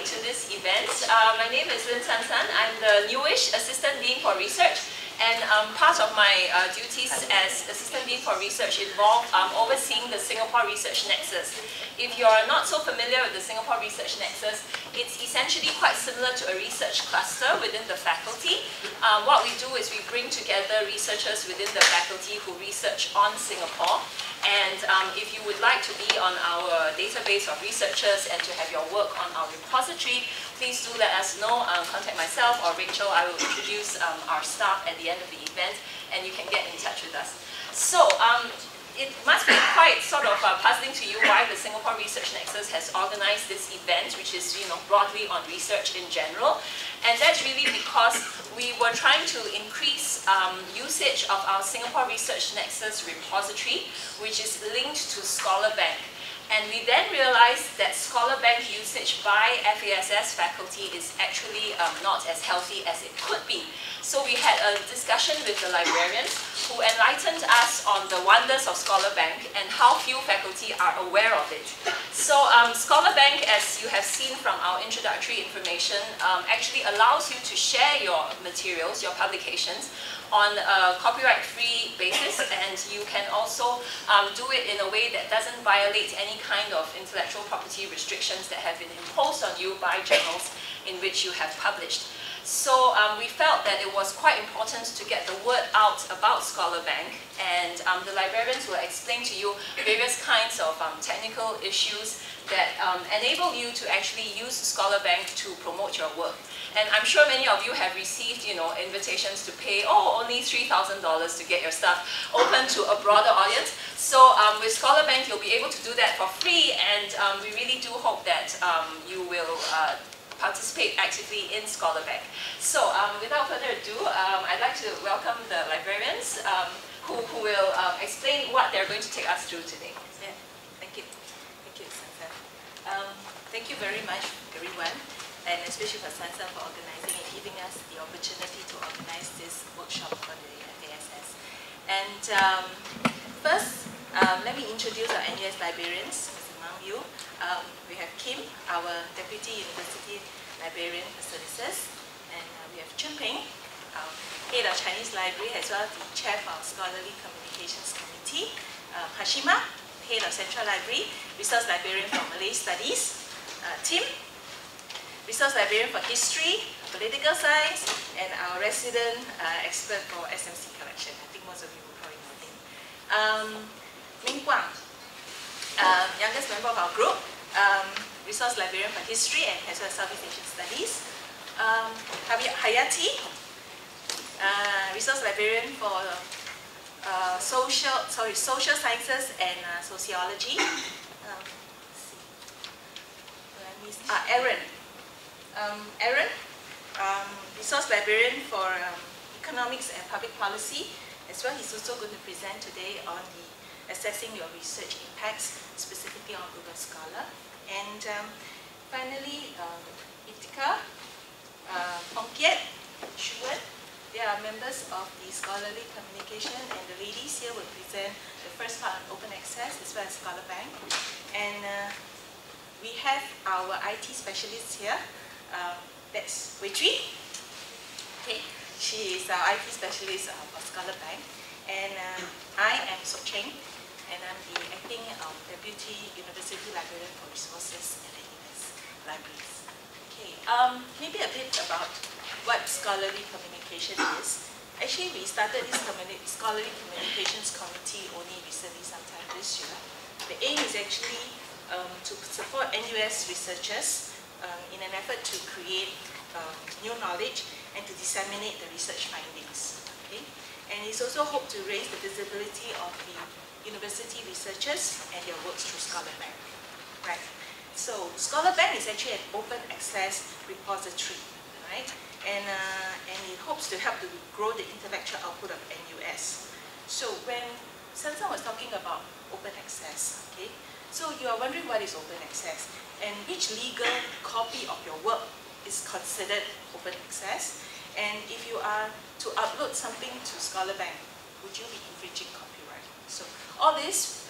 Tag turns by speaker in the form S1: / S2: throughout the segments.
S1: to this event. My name is Lin San San. I'm the newish Assistant Dean for Research, and part of my duties as Assistant Dean for Research involve overseeing the Singapore Research Nexus. If you're not so familiar with the Singapore Research Nexus, it's essentially quite similar to a research cluster within the faculty. What we do is we bring together researchers within the faculty who research on Singapore. And if you would like to be on our database of researchers and to have your work on our repository, please do let us know. Contact myself or Rachel. I will introduce our staff at the end of the event, and you can get in touch with us. So, it must be quite sort of puzzling to you why the Singapore Research Nexus has organized this event, which is broadly on research in general. And that's really because we were trying to increase usage of our Singapore Research Nexus repository, which is linked to Scholarbank. And we then realized that Scholarbank usage by FASS faculty is actually not as healthy as it could be. So we had a discussion with the librarians who enlightened us on the wonders of Scholarbank and how few faculty are aware of it. So Scholarbank, as you have seen from our introductory information, actually allows you to share your materials, your publications, on a copyright-free basis, and you can also do it in a way that doesn't violate any kind of intellectual property restrictions that have been imposed on you by journals in which you have published. So we felt that it was quite important to get the word out about Scholarbank, and the librarians will explain to you various kinds of technical issues that enable you to actually use Scholarbank to promote your work. And I'm sure many of you have received, invitations to pay, only $3,000 to get your stuff open to a broader audience. So with Scholarbank, you'll be able to do that for free, and we really do hope that you will participate actively in Scholarbank. So without further ado, I'd like to welcome the librarians who will explain what they're going to take us through today.
S2: Yeah, thank you. Thank you, Sansa. Thank you very much, everyone, and especially for Sansa for organizing and giving us the opportunity to organize this workshop for the FASS. And first, let me introduce our NUS librarians among you. We have Kim, our Deputy University Librarian for Services, and we have Chun Ping, our Head of Chinese Library, as well as the Chair for our Scholarly Communications Committee. Hashima, Head of Central Library, Resource Librarian for Malay Studies. Tim, Resource Librarian for History, Political Science, and our resident expert for SMC collection. I think most of you will probably know him. Ming Guang, youngest member of our group, Resource Librarian for History and as well as Southeast Asian Studies. Hayati, Resource Librarian for Social Sciences and Sociology. Aaron, Resource Librarian for Economics and Public Policy. As well, he's also going to present today on the assessing your research impacts, specifically on Google Scholar. And finally, Itika, Hong Kiet, Shuwen, they are members of the Scholarly Communication, and the ladies here will present the first part on open access as well as Scholarbank. And we have our IT specialist here, that's Wei Chui. Okay. She is our IT specialist for Scholarbank. And I am Sok Cheng, and I'm the acting Deputy University Librarian for Resources at the NUS Libraries. Okay, maybe a bit about what scholarly communication is. Actually, we started this Scholarly Communications Committee only recently, sometime this year. The aim is actually to support NUS researchers in an effort to create new knowledge and to disseminate the research findings. Okay? And it's also hoped to raise the visibility of the university researchers and their works through Scholarbank. Right? So Scholarbank is actually an open access repository, right? And it hopes to help to grow the intellectual output of NUS. So when Sansa was talking about open access, okay? So you are wondering what is open access and which legal copy of your work is considered open access. And if you are to upload something to Scholarbank, would you be infringing copyright? So all this,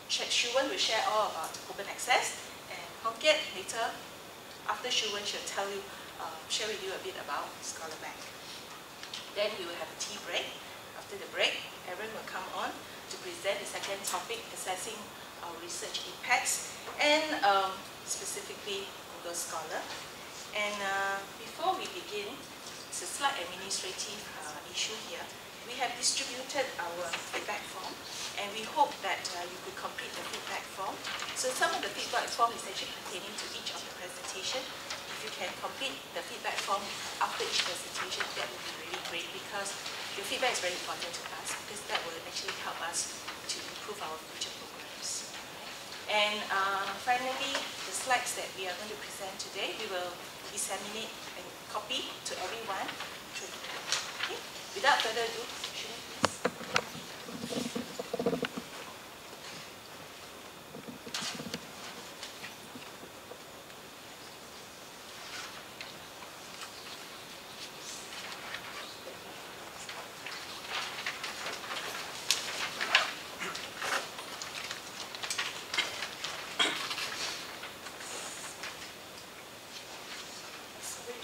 S2: Shuwen will share all about open access, and Hong Kiet later after Shuwen, she'll share with you a bit about Scholarbank. Then we will have a tea break. After the break, Aaron will come on to present the second topic, assessing our research impacts, and specifically Google Scholar. And before we begin, it's a slight administrative issue here. We have distributed our feedback form, and we hope that you could complete the feedback form. So some of the feedback form is actually pertaining to each of the presentation. If you can complete the feedback form after each presentation, that would be really great, because your feedback is very important to us, because that will actually help us to improve our future programs. And finally, the slides that we are going to present today, we will disseminate and copy to everyone through the chat. Okay? Without further ado, Shuwen, please.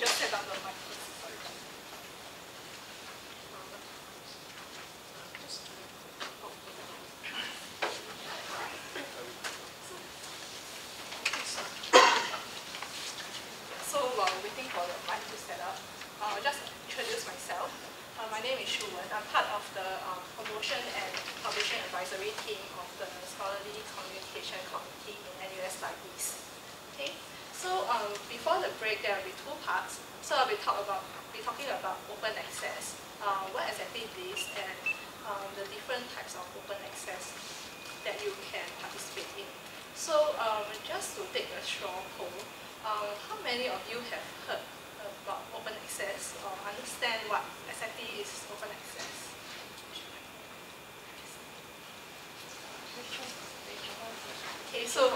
S3: Just set up the microphone. So while waiting for the mic to set up, I'll just introduce myself. My name is Shuwen. I'm part of the promotion and publishing advisory team of the Scholarly Communication Committee in NUS Libraries. Okay. So before the break, there will be two parts. So I'll be talking about open access, what exactly it is, and the different types of open access that you can participate in. So just to take a straw poll, how many of you have heard about open access or understand what exactly is open access? Okay, so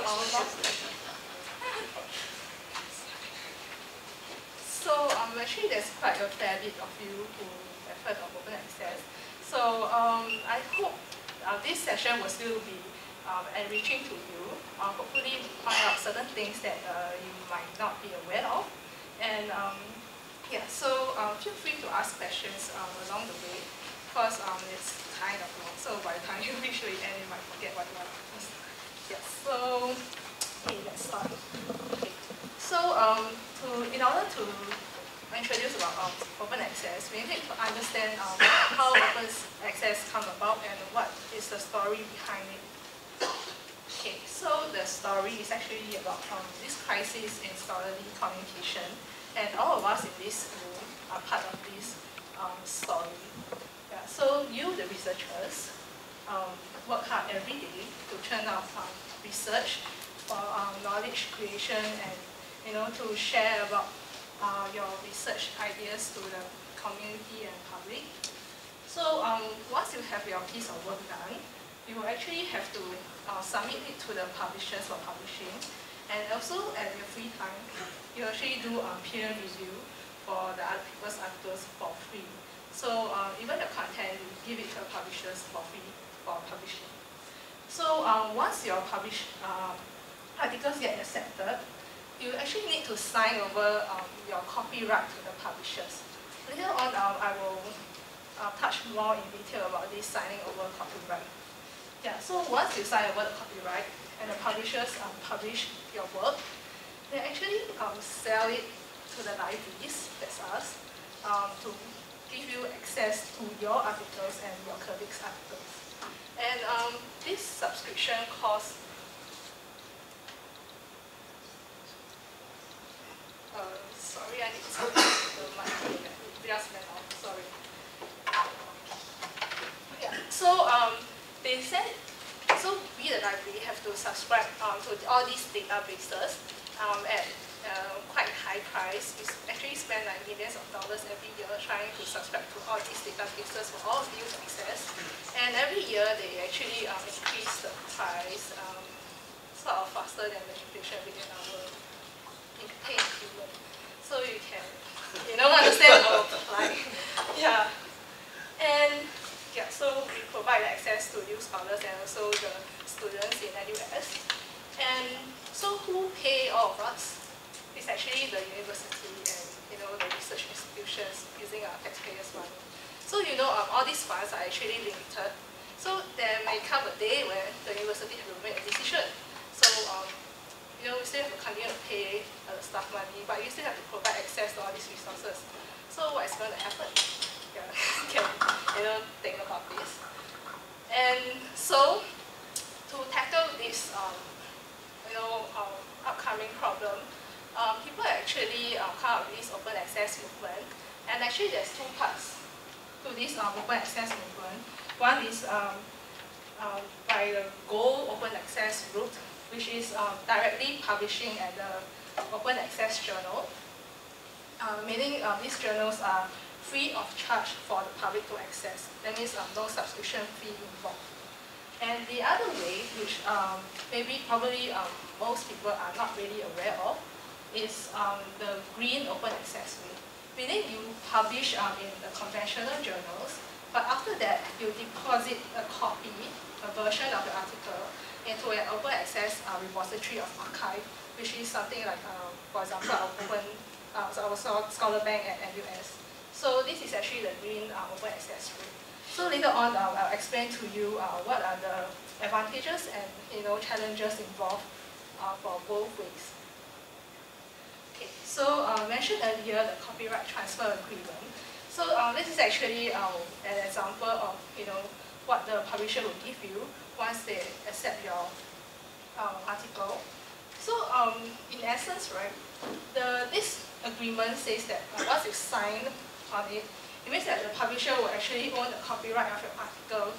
S3: actually there's quite a fair bit of you who have heard of open access. So I hope this session will still be enriching to you. Hopefully find out certain things that you might not be aware of. And yeah, so feel free to ask questions along the way, because it's kind of long. So by the time you reach the end, you might forget what you want to ask. Yes, so okay, let's start. Okay. So in order to introduce about open access, we need to understand how open access come about and what is the story behind it. Okay, so the story is actually about this crisis in scholarly communication, and all of us in this room are part of this story. Yeah, so you, the researchers, work hard every day to turn out research for knowledge creation, and to share about your research ideas to the community and public. So once you have your piece of work done, you will actually have to submit it to the publishers for publishing. And also at your free time, you actually do peer review for the other people's articles for free. So even the content, you give it to the publishers for free for publishing. So once your published articles get accepted, you actually need to sign over your copyright to the publishers. Later on, I will touch more in detail about this signing over copyright. Yeah, so once you sign over the copyright and the publishers publish your work, they actually sell it to the libraries, that's us, to give you access to your articles and your colleagues' articles. And this subscription costs sorry, I need to the mic. Just went off. Sorry. Yeah. So they said, so we the library have to subscribe to all these databases at quite high price. We actually spend like millions of dollars every year trying to subscribe to all these databases for all of you to access. And every year they actually increase the price sort of faster than the inflation within our pay increment. So you can, understand our plight. Yeah. And yeah, so we provide access to you scholars and also the students in NUS. And so who pay all of us? It's actually taxpayers' money. So all these funds are actually limited. So there may come a day where the university have to make a decision. So we still have to continue to pay the staff money, but you still have to provide access to all these resources. So what is going to happen? Yeah, can think about this. And so to tackle this upcoming problem, people actually come up with this open access movement. And actually there's two parts to this open access movement. One is by the Go Open Access route, which is directly publishing at the Open Access Journal. Meaning these journals are free of charge for the public to access. That means no subscription fee involved. And the other way, which probably most people are not really aware of, is the Green Open Access way. Meaning you publish in the conventional journals, but after that you deposit a copy, a version of the article, into an open access repository of archive, which is something like, for example, our Scholarbank at NUS. So this is actually the Green Open Access route. So later on, I'll explain to you what are the advantages and challenges involved for both ways. Okay, so mentioned earlier the copyright transfer agreement. So this is actually an example of what the publisher will give you once they accept your article. So in essence, right, this agreement says that once you sign on it, it means that the publisher will actually own the copyright of your article,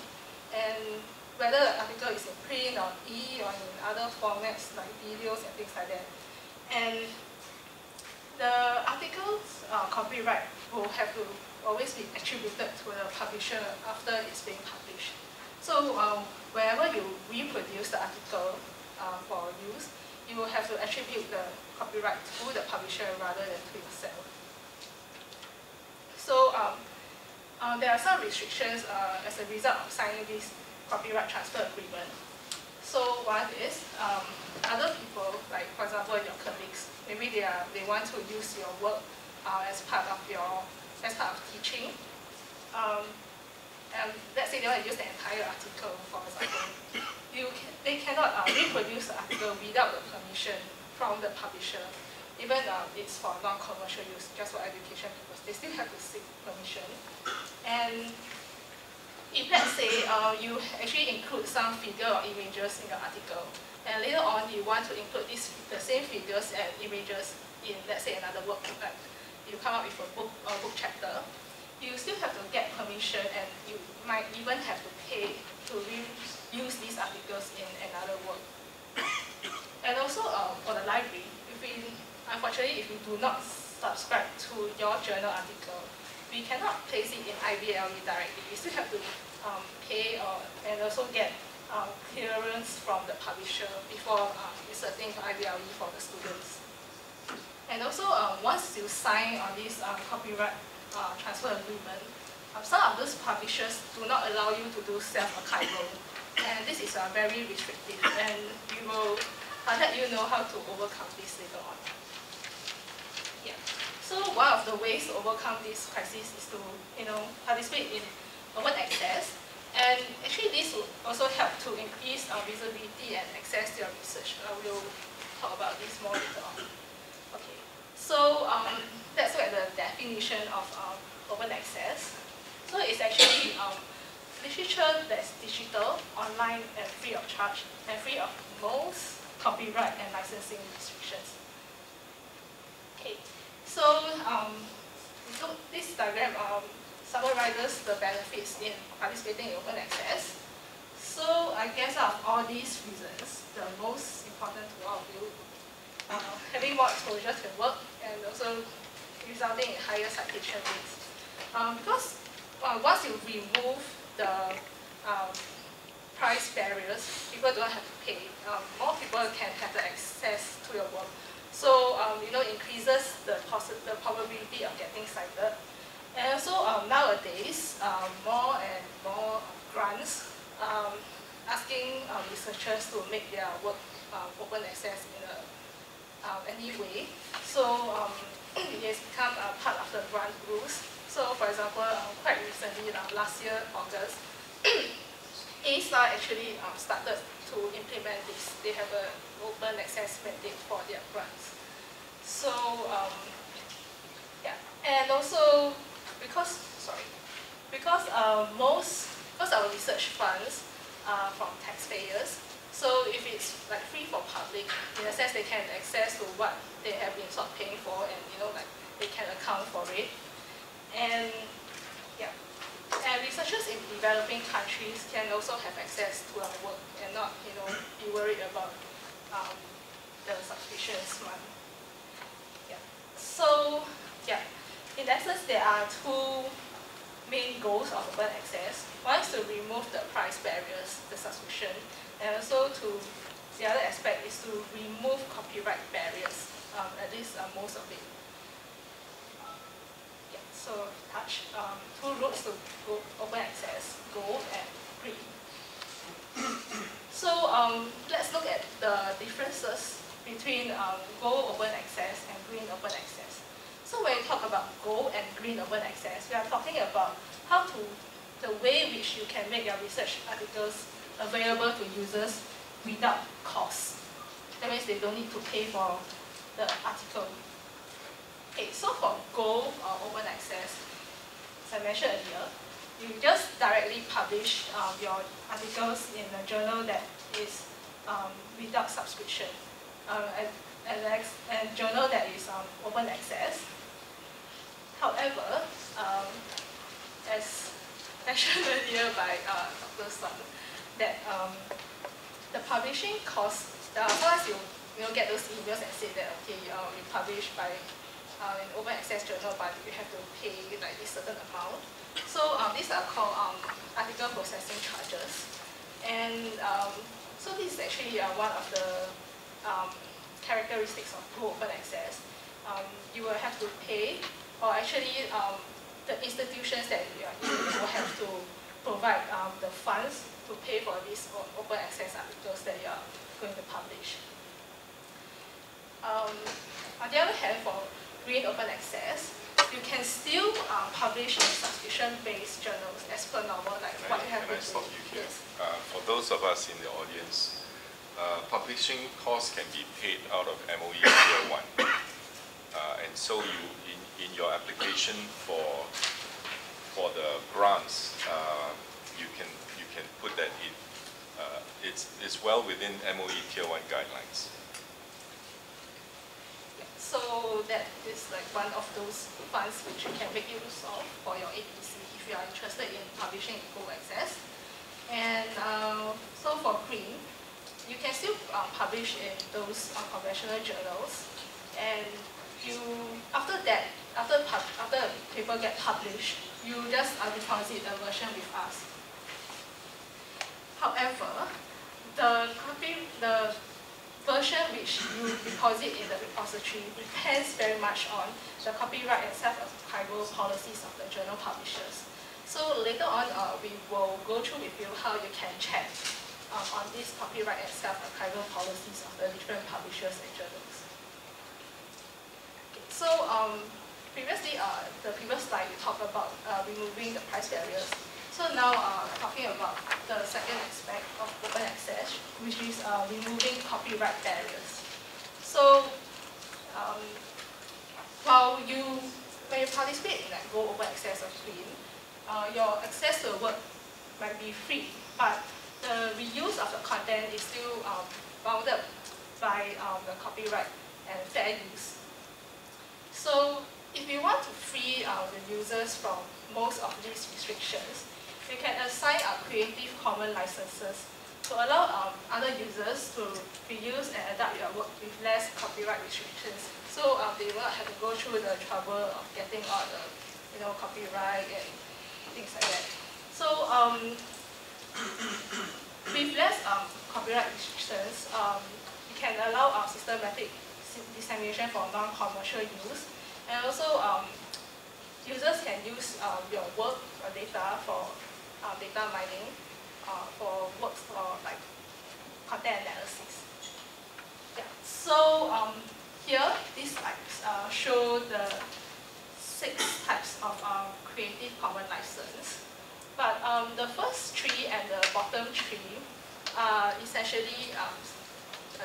S3: and whether the article is in print or or in other formats like videos and things like that. And the article's copyright will have to always be attributed to the publisher after it's being published. So wherever you reproduce the article for use, you will have to attribute the copyright to the publisher rather than to yourself. So there are some restrictions as a result of signing this copyright transfer agreement. So one is other people, like for example your colleagues, maybe they want to use your work as part of teaching. And let's say they want to use the entire article, for example. They cannot reproduce the article without the permission from the publisher. Even it's for non-commercial use, just for education purposes, they still have to seek permission. And if let's say you actually include some figure or images in your article, and later on you want to include the same figures and images in, let's say, another work, like you come up with a book chapter, you still have to get permission, and you might even have to pay to use these articles in another work. And also for the library, unfortunately, if we do not subscribe to your journal article, we cannot place it in IBLE directly. We still have to pay and also get clearance from the publisher before inserting to IBLE for the students. And also, once you sign on this copyright transfer agreement, some of those publishers do not allow you to do self-archival. And this is very restrictive, and we will let you know how to overcome this later on. Yeah. So one of the ways to overcome this crisis is to participate in open access. And actually this will also help to increase visibility and access to your research. We'll talk about this more later on. Okay. So let's look at the definition of open access. So it's actually literature that's digital, online, and free of charge, and free of most copyright and licensing restrictions. Okay, so this diagram summarizes the benefits in participating in open access. So I guess out of all these reasons, the most important to all of you, having more exposure to work and also resulting in higher citation rates. Because once you remove the price barriers, people don't have to pay. More people can have the access to your work. So increases the probability of getting cited. And also nowadays, more and more grants asking researchers to make their work open access in any way. So it has become a part of the grant rules. So for example, quite recently, last year, August, A-Star actually started to implement this. They have an open access mandate for their grants. So yeah, and also because our research funds are from taxpayers, so if it's like free for public, in a sense they can access to what they have been sort of paying for, and like they can account for it. And yeah, and researchers in developing countries can also have access to our work and not be worried about the subscriptions money. Yeah. So yeah, in essence there are two main goals of open access. One is to remove the price barriers, the subscription, and also the other aspect is to remove copyright barriers, at least most of it. Yeah, so touch two routes to open access, gold and green. So let's look at the differences between gold open access and green open access. So when we talk about gold and green open access, we are talking about the way in which you can make your research articles available to users without cost. That means they don't need to pay for the article. Okay, so for gold or open access, as I mentioned earlier, you just directly publish your articles in a journal that is without subscription, and a journal that is open access. However, as mentioned earlier by Dr. Sun, that the publishing cost, sometimes you get those emails and say that, okay, you publish by an open access journal, but you have to pay like this certain amount. So these are called article processing charges. And so this is actually one of the characteristics of open access. You will have to pay, or actually the institutions that you are in will have to provide the funds to pay for these open access articles that you are going to publish. On the other hand, for green open access, you can still publish in subscription-based journals as per normal, like what you have been doing. Yes.
S4: For those of us in the audience, publishing costs can be paid out of MOE Tier 1. And so in your application for the grants, you can put that in. It's well within MOE Tier 1 guidelines.
S3: So that is like one of those funds which you can make use of for your APC if you are interested in publishing in full access. And so for green, you can still publish in those conventional journals. And after the paper get published, you just deposit a version with us. However, the version which you deposit in the repository depends very much on the copyright and self-archival policies of the journal publishers. So later on, we will go through with you how you can check on these copyright and self-archival policies of the different publishers and journals. Okay, so previously, the previous slide, we talked about removing the price barriers. So now, talking about the second aspect of open access, which is removing copyright barriers. So, when you participate in like Go Open Access or Green, your access to the work might be free, but the reuse of the content is still bounded by the copyright and fair use. So, if you want to free the users from most of these restrictions, you can assign Creative Commons licenses to allow other users to reuse and adapt your work with less copyright restrictions. So they will not have to go through the trouble of getting all the copyright and things like that. So with less copyright restrictions, you can allow systematic dissemination for non-commercial use, and also users can use your work or data for data mining, for works for like content analysis. Yeah. So here, these slides show the 6 types of Creative Commons license. But the first three and the bottom three are essentially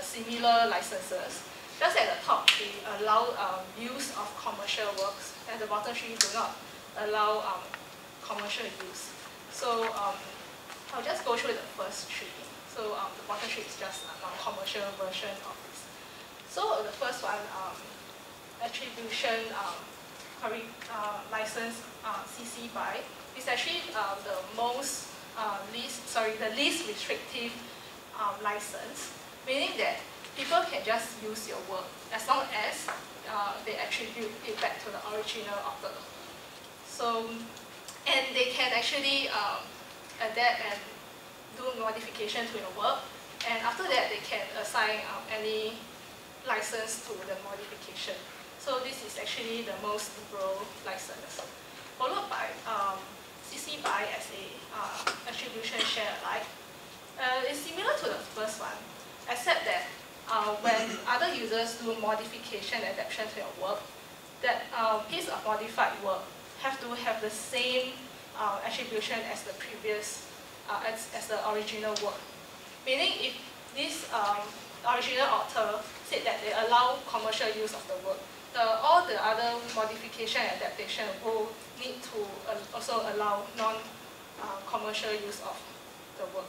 S3: similar licenses. Just at the top, they allow use of commercial works, and the bottom three do not allow commercial use. So I'll just go through the first three. So the bottom three is just a non-commercial version of this. So the first one, attribution license CC BY, is actually the least restrictive license, meaning that people can just use your work as long as they attribute it back to the original author. So, and they can actually adapt and do modification to your work, and after that they can assign any license to the modification. So this is actually the most liberal license, followed by CC BY as a attribution share alike. It's similar to the first one, except that when other users do modification and adaptation to your work, that piece of modified work have to have the same attribution as the previous, as the original work. Meaning if this original author said that they allow commercial use of the work, all the other modification and adaptation will need to also allow non-commercial use of the work.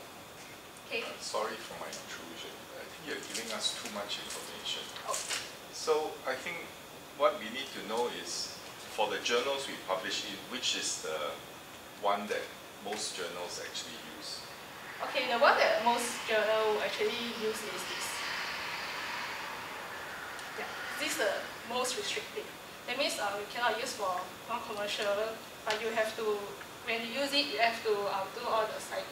S3: Okay.
S4: Sorry for my intrusion. I think you're giving us too much information.
S3: Oh.
S4: So I think what we need to know is, for the journals we publish in, which is the one that most journals actually use?
S3: Okay, the one that most journals actually use is this. Yeah, this is the most restrictive. That means you cannot use for non-commercial, but you have to, when you use it, you have to do all the cite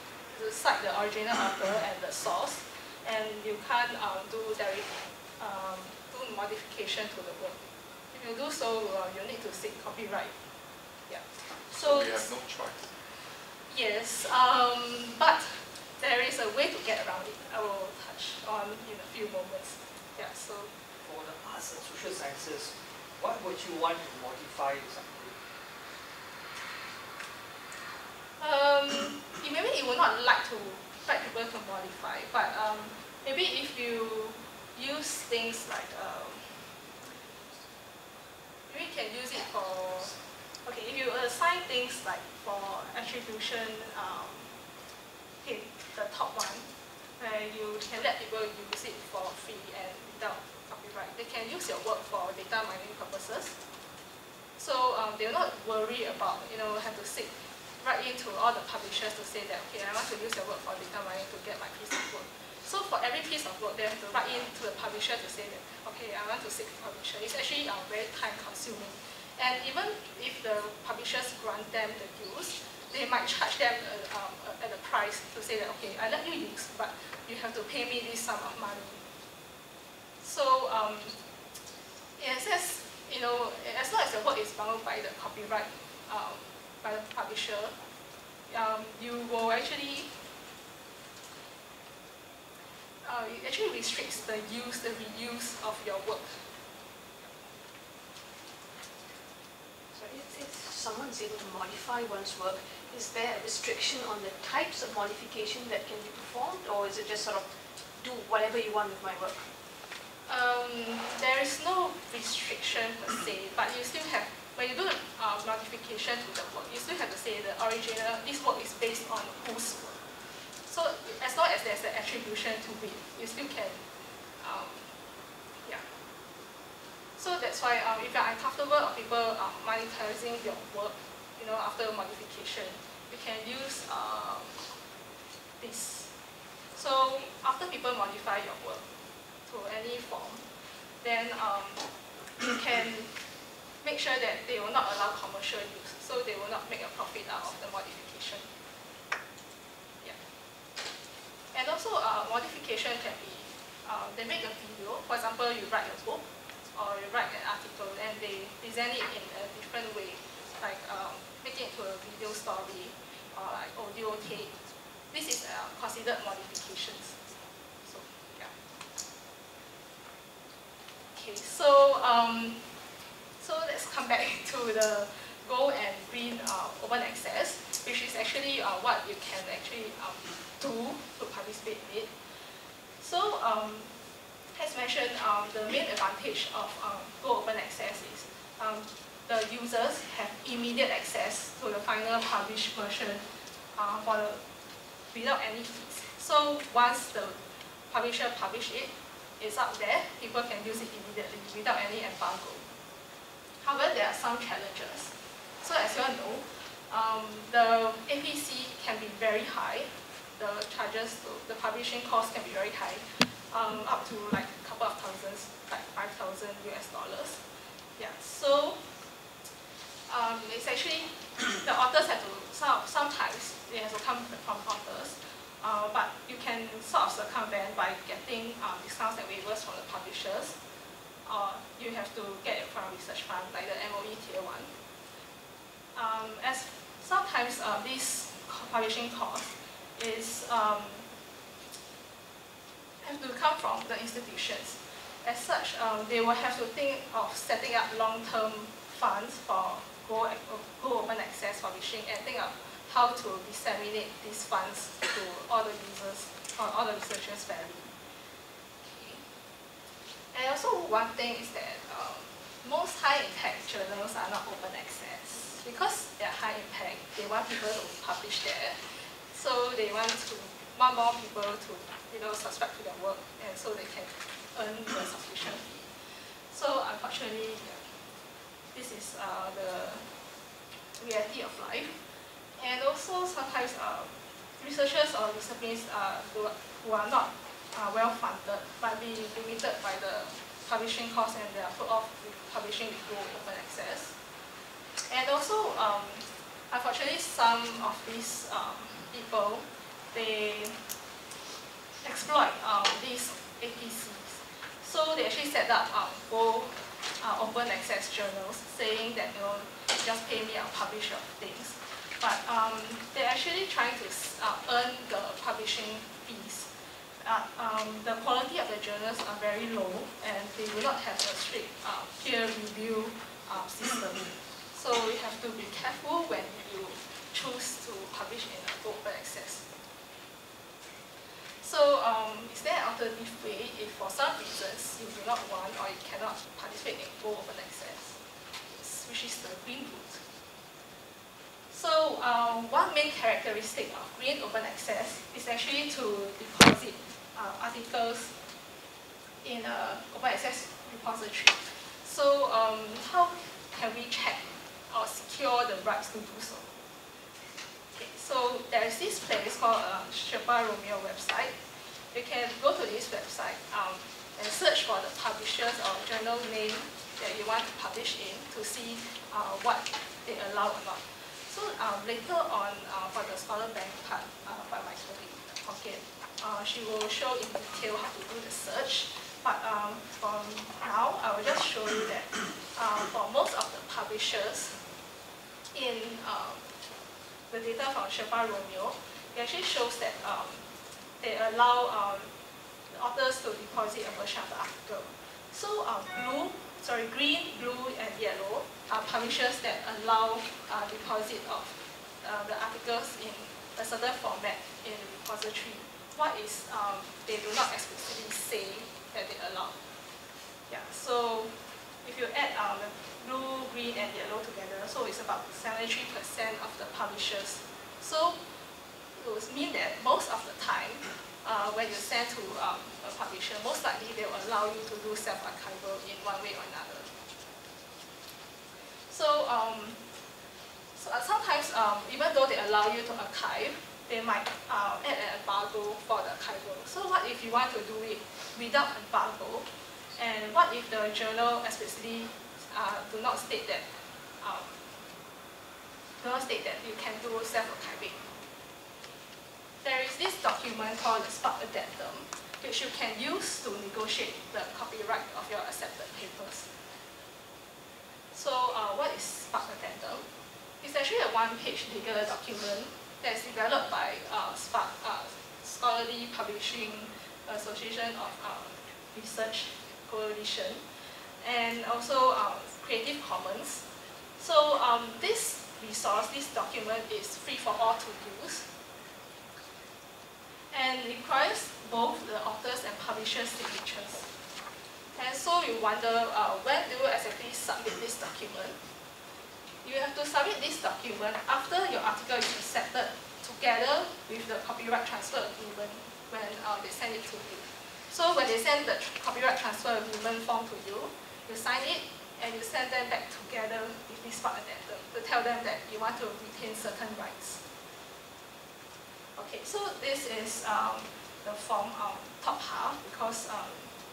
S3: the original author and the source, and you can't do modification to the work. If you do so, you need to seek copyright. Yeah.
S4: So we have no choice.
S3: Yes, but there is a way to get around it. I will touch on in a few moments. Yeah. So
S5: for the arts and social sciences, what would you want to modify exactly?
S3: Maybe you would not like people to modify, but maybe if you use things like maybe you can use it for, okay, if you assign things like for attribution in the top one, you can let people use it for free and without copyright. They can use your work for data mining purposes, so they will not worry about have to write into all the publishers to say that, okay, I want to use your work for data mining to get my piece of work. So for every piece of work, they have to write in to the publisher to say that, okay, I want to seek publisher. It's actually very time consuming. And even if the publishers grant them the use, they might charge them at a price to say that, okay, I let you use, but you have to pay me this sum of money. So in a sense, as long as the work is bound by the copyright, by the publisher, you will actually, it actually restricts the reuse of your work.
S6: So if someone is able to modify one's work, is there a restriction on the types of modification that can be performed, or is it just sort of do whatever you want with my work?
S3: There is no restriction per se, but you still have, when you do the modification to the work, you still have to say the original, this work is based on whose work. So as long as there's an attribution to it, you still can, yeah. So that's why if you're uncomfortable of people monetizing your work, after modification, you can use this. So after people modify your work to any form, then you can make sure that they will not allow commercial use, so they will not make a profit out of the modification. Yeah. And also modification can be, they make a video, for example, you write a book or you write an article and they present it in a different way, like make it into a video story or like audio tape. This is considered modifications. So yeah. Okay, so let's come back to the gold and green open access, which is actually what you can actually do to participate in it. So, as mentioned, the main advantage of gold open access is the users have immediate access to the final published version without any fees. So once the publisher publishes it, it's out there, people can use it immediately without any embargo. However, there are some challenges. So as you all know, the APC can be very high. The charges, the publishing cost can be very high, up to like a couple of thousands, like $5,000 US. Yeah, so it's actually, the authors have to, sometimes they have to come from authors, but you can sort of circumvent by getting discounts and waivers from the publishers, or you have to get it from research funds like the MOE Tier 1. As sometimes this publishing cost is have to come from the institutions. As such, they will have to think of setting up long-term funds for Go open access publishing and think of how to disseminate these funds to all the users or all the researchers fairly. Okay. And also one thing is that most high-impact journals are not open access. Because they are high impact, they want people to publish there. So they want more people to subscribe to their work, and so they can earn the subscription fee. So unfortunately, this is the reality of life. And also sometimes researchers or disciplines who are not well funded might be limited by the publishing costs, and they are put off with publishing with Go open access. And also, unfortunately, some of these people, they exploit these APCs. So they actually set up Go open access journals, saying that just pay me, I'll publish your things. But they're actually trying to earn the publishing fees. The quality of the journals are very low, and they do not have a strict peer review system. So you have to be careful when you choose to publish in open access. So is there an alternative way if for some reasons you do not want or you cannot participate in Go open access, which is the green route? So one main characteristic of green open access is actually to deposit articles in an open access repository. So how can we check or secure the rights to do so? Okay, so there is this place called Sherpa Romeo website. You can go to this website and search for the publishers or journal name that you want to publish in to see what they allow or not. So later on, for the Scholarbank part by my colleague, Hokkien, she will show in detail how to do the search. But for now, I will just show you that for most of the publishers in the data from Sherpa Romeo, it actually shows that they allow the authors to deposit a version of the article. So green, blue, and yellow are publishers that allow deposit of the articles in a certain format in the repository. What is they do not explicitly say that they allow. Yeah. So if you add the blue, green, and yellow together, so it's about 73% of the publishers. So it would mean that most of the time, when you send to a publisher, most likely they will allow you to do self-archival in one way or another. So, sometimes, even though they allow you to archive, they might add an embargo for the archival. So what if you want to do it without embargo? And what if the journal explicitly do not state that you can do self-archiving? There is this document called the SPARC Addendum, which you can use to negotiate the copyright of your accepted papers. So what is SPARC Addendum? It's actually a one-page legal document that is developed by SPARC, Scholarly Publishing Association of Research Coalition, and also Creative Commons. So this resource, this document is free for all to use and requires both the authors and publishers' signatures. And so you wonder, when do you exactly submit this document? You have to submit this document after your article is accepted together with the copyright transfer agreement when they send it to you. So when they send the copyright transfer agreement form to you, you sign it and you send them back together with this part addendum to tell them that you want to retain certain rights. Okay, so this is the form top half because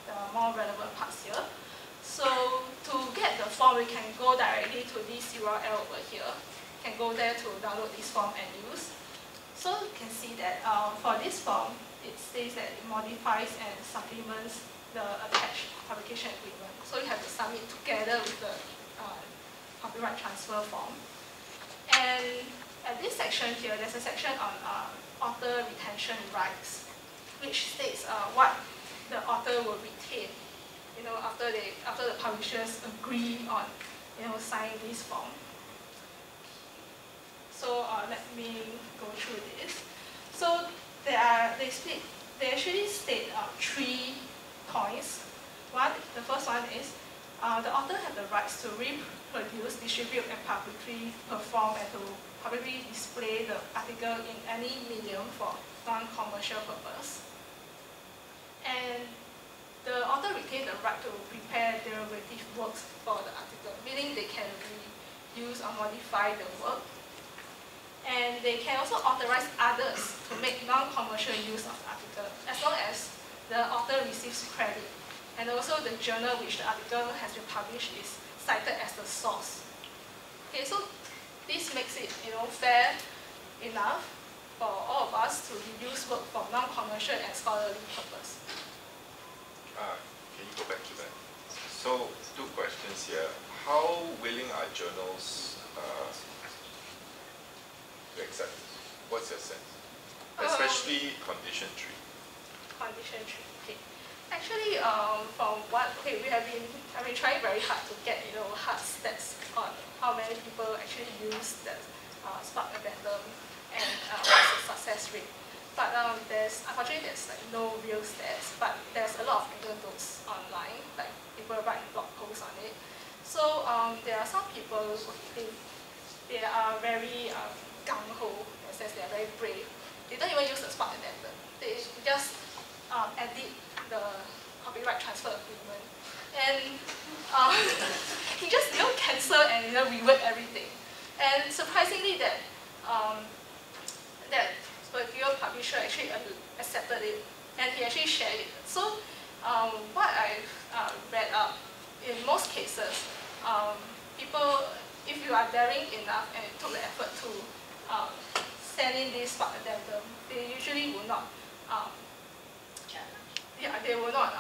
S3: there are more relevant parts here. So to get the form, we can go directly to this URL over here. You can go there to download this form and use. So you can see that for this form, it says that it modifies and supplements the attached publication agreement. So you have to submit together with the copyright transfer form. And at this section here, there's a section on author retention rights, which states what the author will retain, after the publishers agree on, signing this form. So let me go through this. So they actually state 3 points. The first one is the author has the rights to reproduce, distribute, and publicly perform and to publicly display the article in any medium for non-commercial purpose. And the author retains the right to prepare derivative works for the article, meaning they can reuse or modify the work. And they can also authorize others to make non-commercial use of the article, as long as the author receives credit. And also the journal which the article has been published is cited as the source. Okay, so this makes it fair enough for all of us to reuse work for non-commercial and scholarly purpose.
S4: Can you go back to that? So, 2 questions here. How willing are journals to accept this? What's your sense? Especially condition 3.
S3: Condition 3, okay. Actually, we have been trying very hard to get hard stats on how many people actually use that spark addendum and what's the success rate. But unfortunately there's no real stats, but there's a lot of anecdotes online, like people write blog posts on it. So there are some people who think they are very gung-ho, and says they are very brave. They don't even use the spark addendum. They just edit the copyright transfer agreement, and you just cancel and reword everything. And surprisingly, that particular publisher actually accepted it, and he actually shared it. So what I've read up, in most cases, people, if you are daring enough and took the effort to send in this spark addendum, they usually will not. They will not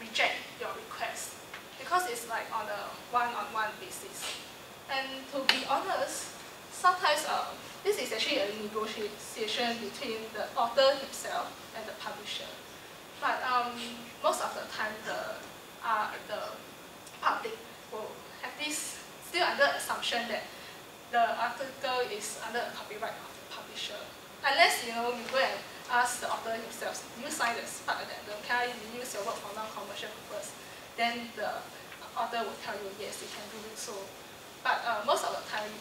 S3: reject your request, because it's like on a one-on-one basis. And to be honest, sometimes this is actually a negotiation between the author himself and the publisher. But most of the time, the public will have this still under assumption that the article is under a copyright of the publisher. Unless you go and ask the author himself, do you sign the spark addendum? Can I use your work for non-commercial purpose? Then the author will tell you, yes, you can do so. But most of the time,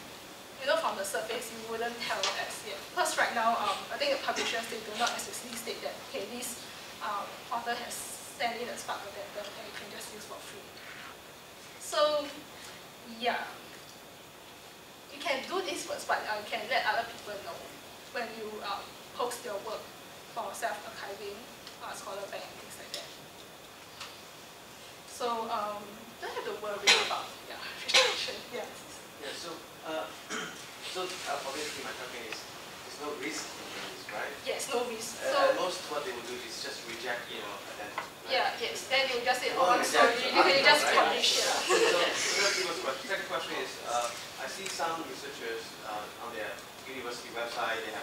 S3: from the surface, you wouldn't tell as yet. Because right now, I think the publishers, they do not explicitly state that, okay, this author has sent in a spark addendum and you can just use for free. So, yeah. You can do this first, but you can let other people know when you post your work for self-archiving, Scholarbank, things like that. So, don't have to worry about retention. Yeah.
S7: Yeah, so obviously my talking is there's no risk in this, right?
S3: Yes, no risk. So
S7: most what they will do is just reject, addendum. Right?
S3: Yeah, yes. Then you just say, oh, I'm sorry, you can just publish it.
S7: So that's the first question. Second question is, I see some researchers on their university website, they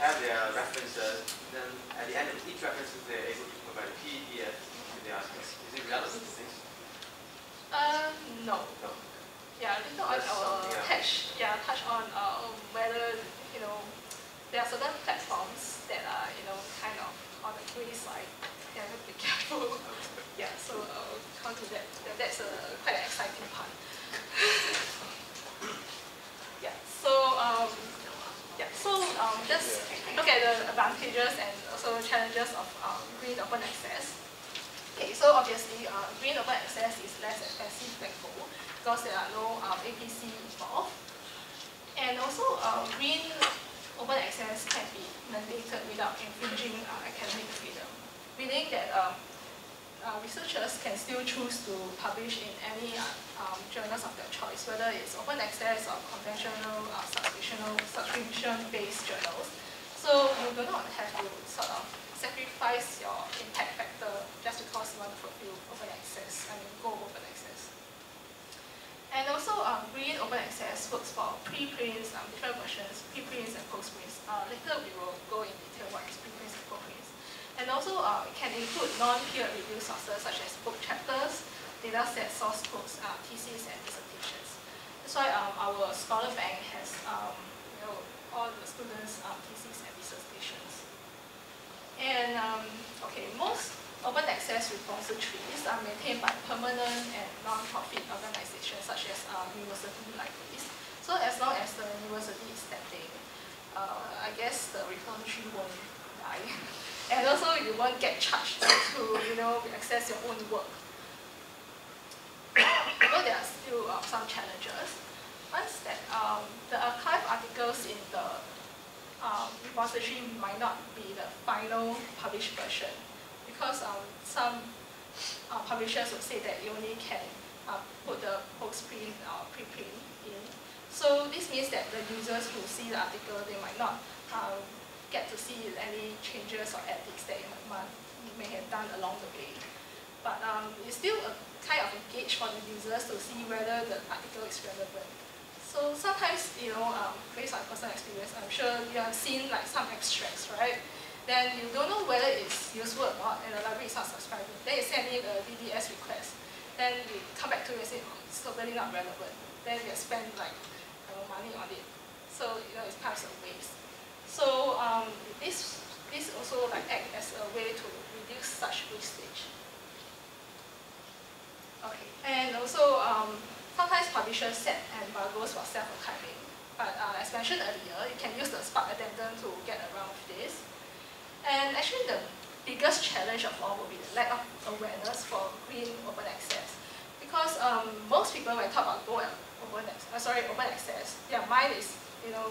S7: have their references. Then at the end of each reference, they're able to provide a PDF to the article. Is it relevant to this?
S3: No.
S7: No.
S3: yeah, later on I will touch on whether, there are certain platforms that are, kind of on the grey side. Yeah, have to be careful. Yeah, so I'll come to that. That's quite an exciting part. Yeah, so just look at the advantages and also challenges of green open access. Okay, so obviously green open access is less expensive than gold because there are no APC involved. And also green open access can be mandated without infringing academic freedom, meaning that researchers can still choose to publish in any journals of their choice, whether it's open access or conventional subscription-based journals. So you do not have to sort of sacrifice your impact factor just because you want to fulfill open access, go open access. And also green open access works for preprints, different versions, preprints and postprints. Later we will go in detail what is preprints and postprints. And also it can include non-peer review sources such as book chapters, data sets, source codes, theses and dissertations. That's why our Scholarbank has all the students' theses and dissertations. And most open access repositories are maintained by permanent and non-profit organizations such as university libraries. So as long as the university is standing, I guess the repository won't die. And also you won't get charged to access your own work. Although there are still some challenges. One is that the archive articles in the repository might not be the final published version, because some publishers will say that you only can put the postprint or preprint in. So this means that the users who see the article, they might not get to see any changes or edits that you may have done along the way. But it's still a kind of a gauge for the users to see whether the article is relevant. So sometimes, based on personal experience, I'm sure you have seen like some extracts, right? Then you don't know whether it's useful or not, and the library is not subscribing. Then you send in a DDS request. Then you come back to it and say, oh, it's totally not relevant. Then you spend like money on it. So it's kind of a waste. So this also like act as a way to reduce such wastage. Okay, and also sometimes publishers set embargoes for self-archiving. But as mentioned earlier, you can use the Spark addendum to get around this. And actually the biggest challenge of all will be the lack of awareness for green open access. Because most people, when talk about open access, their mind is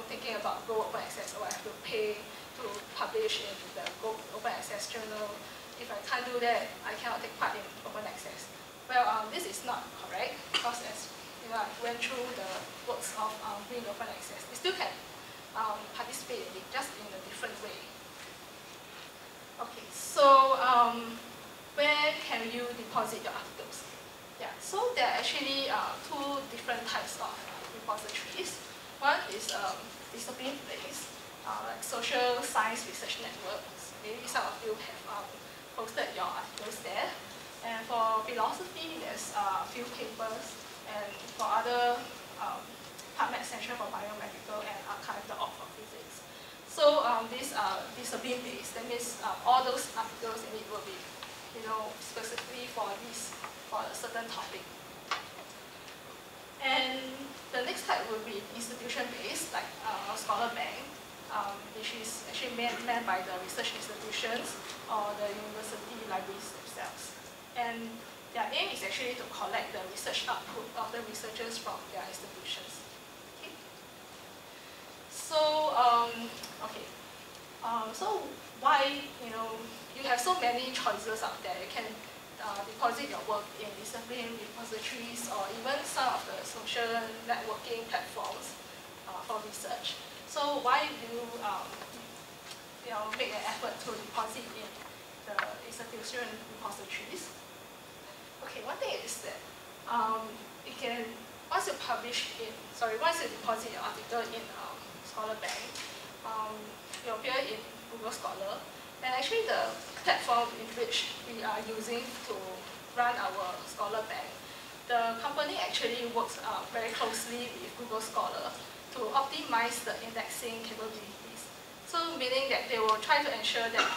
S3: thinking about Go open access, or I have to pay to publish in the Go open access journal. If I can't do that, I cannot take part in open access. Well, this is not correct, because as I went through the works of green open access, you still can participate in it, just in a different way. Okay, so where can you deposit your articles? Yeah, so there are actually two different types of repositories. One is discipline-based, like social science research networks. Maybe some of you have posted your articles there. And for philosophy, there's a few papers. And for other, PubMed Center for Biomedical and Archive.org for physics. So these are discipline-based. That means all those articles in it will be, specifically for a certain topic. And the next type will be institution-based, like Scholarbank, which is actually manned by the research institutions or the university libraries themselves. And their aim is actually to collect the research output of the researchers from their institutions. Okay. So so why you have so many choices out there? You can deposit your work in discipline repositories or even some of the social networking platforms for research. So why do you make an effort to deposit in the institution repositories? Okay, one thing is that once you deposit your article in Scholarbank, you appear in Google Scholar, and actually the platform in which we are using to run our Scholarbank the company actually works very closely with Google Scholar to optimize the indexing capabilities. So meaning that they will try to ensure that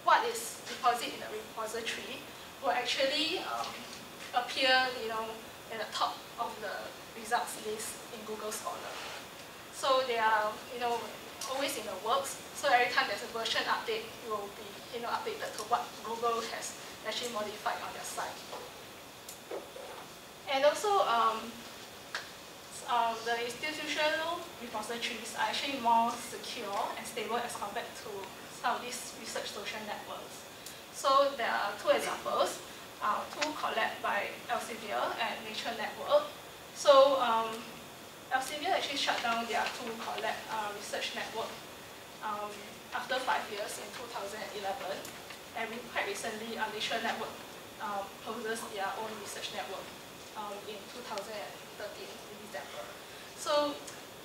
S3: what is deposited in the repository will actually appear, at the top of the results list in Google Scholar. So they are, always in the works. So every time there's a version update, it will be, updated to what Google has actually modified on their site. And also, the institutional repositories are actually more secure and stable as compared to some of these research social networks. So there are two examples, two collab by Elsevier and Nature Network. So Elsevier actually shut down their two collab research network after 5 years in 2011, and quite recently Nature Network closes their own research network in 2013 in December. So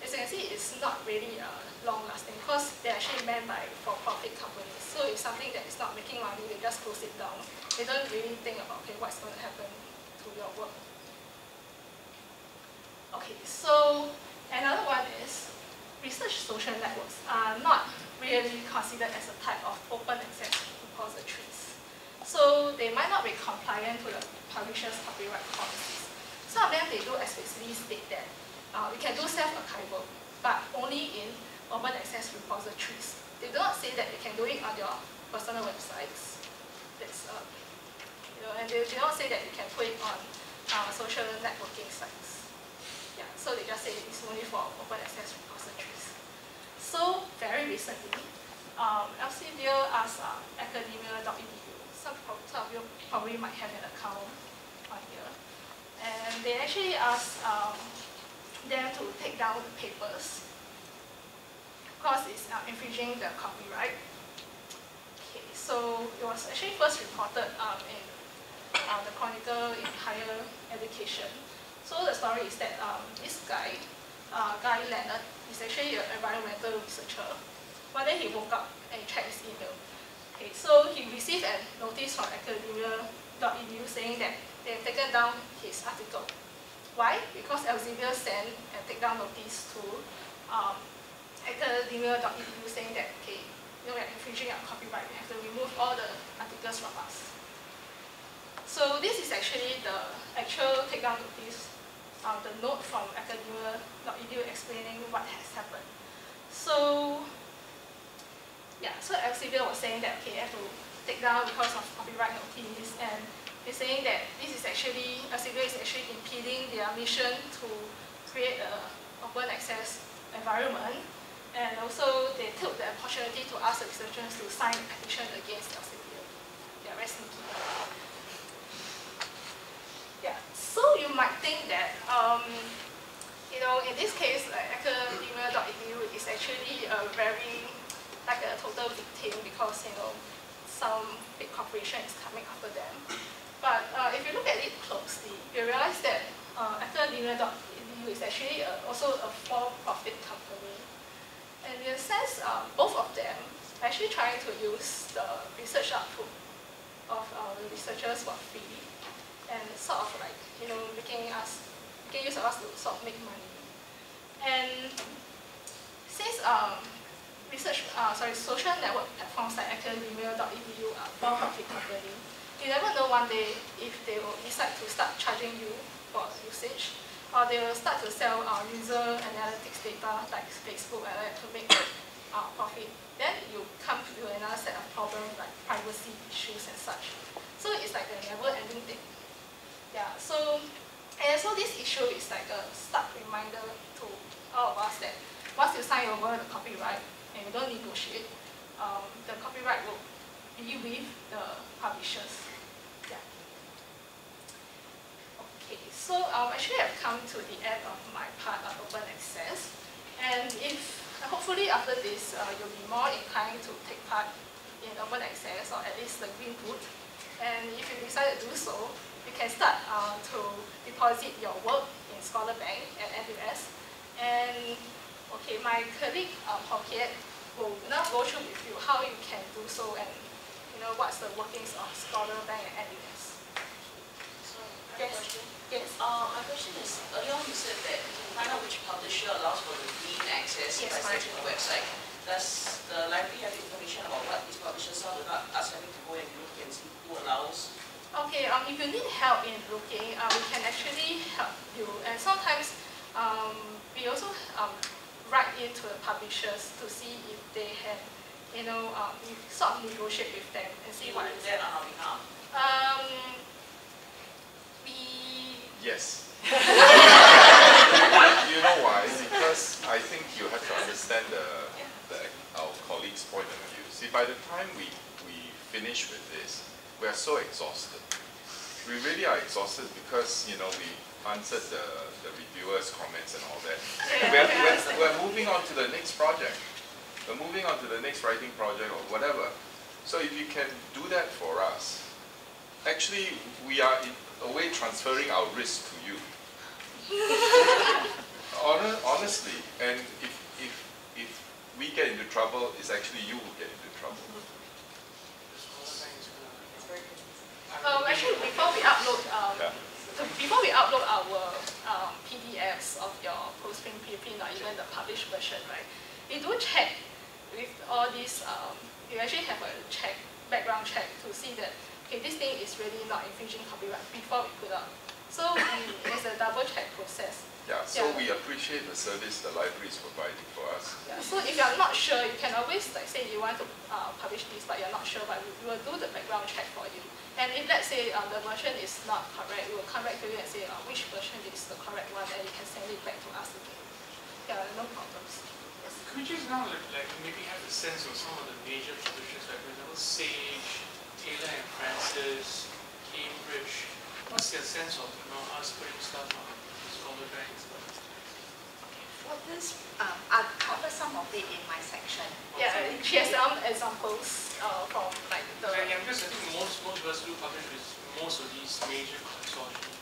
S3: as you can see, it's not really long-lasting because they're actually meant by for-profit companies. So if something that is not making money, they just close it down. They don't really think about, okay, what's going to happen to your work. Okay, so another one is research social networks are not really considered as a type of open access repositories. So they might not be compliant to the publisher's copyright policies. Some of them, they do explicitly state that we can do self-archival, but only in open access repositories. They do not say that you can do it on your personal websites. That's, and they do not say that you can put it on social networking sites. Yeah, so they just say it's only for open access repositories. So very recently, Elsevier asked academia.edu. Some of you probably might have an account on here. And they actually asked them to take down the papers because it's infringing the copyright. Okay, so it was actually first reported in the Chronicle in Higher Education. So the story is that this guy, Guy Leonard, is actually an environmental researcher. One day he woke up and checked his email. Okay, so he received a notice from academia.edu saying that they have taken down his article. Why? Because Elsevier sent a takedown notice to academia.edu saying that, okay, we are infringing our copyright, we have to remove all the articles from us. So this is actually the actual takedown notice, the note from academia.edu explaining what has happened. So yeah, so Elsevier was saying that, okay, I have to take down because of copyright notice, and they're saying that this is actually, Elsevier is actually impeding their mission to create an open access environment, and also they took the opportunity to ask the researchers to sign a petition against Elsevier. They're very sneaky. Yeah, so you might think that, in this case, academia.edu is actually a very, like a total victim because, some big corporation is coming after them. But if you look at it closely, you realize that academia.edu is actually also a for-profit company. And in a sense, both of them are actually trying to use the research output of the researchers for free, and sort of like, making use of us to sort of make money. And since social network platforms like academia.edu are for-profit company, you never know one day if they will decide to start charging you for usage, or they will start to sell user analytics data like Facebook and that to make profit. Then you come to another set of problems like privacy issues and such. So it's like a never-ending thing. Yeah. So this issue is like a stark reminder to all of us that once you sign over the copyright and you don't negotiate, the copyright will be with the publishers. Yeah. Okay, so actually I've come to the end of my part on open access, and hopefully after this you'll be more inclined to take part in open access, or at least the green boot. And if you decide to do so, you can start to deposit your work in Scholarbank at NUS. And okay, my colleague Hokiet will now go through with you how you can do so, and what's the workings of Scholarbank at NUS. So I
S2: Yes.
S1: question.
S2: Yes.
S8: My question is, earlier on you said that to find out which publisher allows for the green access
S2: Yes,
S8: by
S2: correct.
S8: searching the website. Does the library have information about what these publishers are without us having to go and look and see who allows?
S3: Okay, if you need help in looking, we can actually help you. And sometimes we also write into the publishers to see if they have, we sort of negotiate with them and see what is
S8: that on our behalf.
S4: Yes. You know why? Because I think you have to understand our colleagues' point of view. See, by the time we finish with this, we are so exhausted. We really are exhausted because, we answered the reviewers' comments and all that. We're moving on to the next project. We're moving on to the next writing project or whatever. So if you can do that for us, actually we are in a way transferring our risk to you. Honestly, and if we get into trouble, it's actually you who get into trouble.
S3: Actually, before we upload our PDFs of your post-print, preprint, or even the published version, right? We do check with all these. You actually have a background check to see that this thing is really not infringing copyright before we put out. So it's a double check process.
S4: Yeah. So we appreciate the service the library is providing for us.
S3: Yeah, so if you're not sure, you can always say you want to publish this, but you're not sure, but we will do the background check for you. And if let's say the version is not correct, we will come back to you and say which version is the correct one, and you can send it back to us again. Yeah, no problems.
S9: Could you just now maybe have a sense of some of the major publishers, like for example Sage, Taylor and Francis, Cambridge? What's their sense of us putting stuff on Scholarbank?
S10: For this, I'll cover some of it in my section.
S3: Yeah, she has some examples from like the.
S9: Yeah, because I think most of us do publish with most of these major consortiums.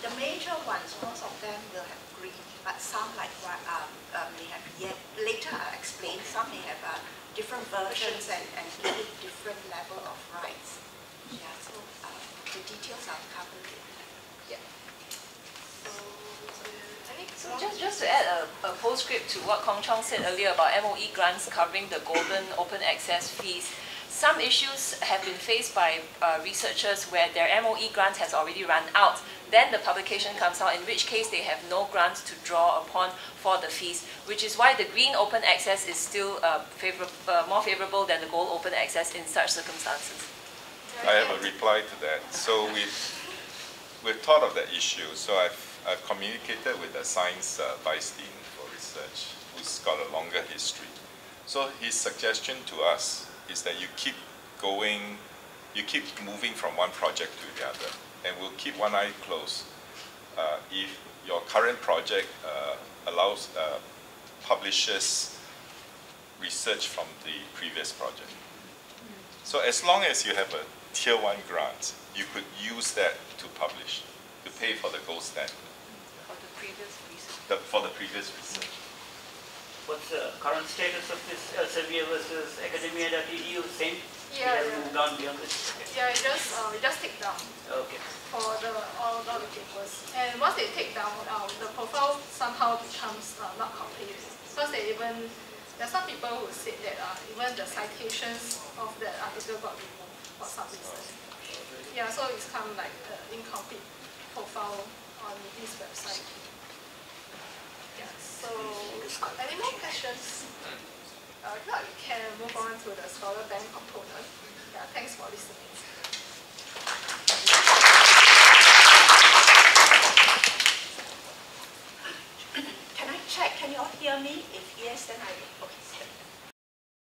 S10: The major ones, most of them will have green, but some like may have yet. Later I'll explain. Some may have different versions and give it different level of rights. Yeah, so the details I'll cover later.
S3: Yeah.
S1: So just to add a postscript to what Kong Chong said earlier about MOE grants covering the golden open access fees, some issues have been faced by researchers where their MOE grant has already run out. Then the publication comes out, in which case they have no grants to draw upon for the fees, which is why the green open access is still more favorable than the gold open access in such circumstances.
S4: I have a reply to that. So we've thought of that issue. So I've communicated with the science vice dean for research, who's got a longer history. So his suggestion to us is that you keep moving from one project to the other, and we'll keep one eye closed. If your current project allows publishers research from the previous project. So as long as you have a Tier 1 grant, you could use that to publish, to pay for the gold standard.
S1: For the previous research.
S4: For the previous research.
S5: What's the current status of this Elsevier versus academia.edu? Same?
S3: Yeah,
S5: It has moved on beyond this?
S3: Yeah, we just take down
S5: Okay.
S3: for all the papers. And once they take down, the profile somehow becomes not complete. Because there are some people who said that even the citations of that article got removed for some reason. Yeah, so it's kind of like an incomplete profile on this website. Yeah, so any more questions? If not, we can move on to the Scholarbank component. Yeah, thanks for listening.
S10: Can I check? Can you all hear me? If yes, then I okay.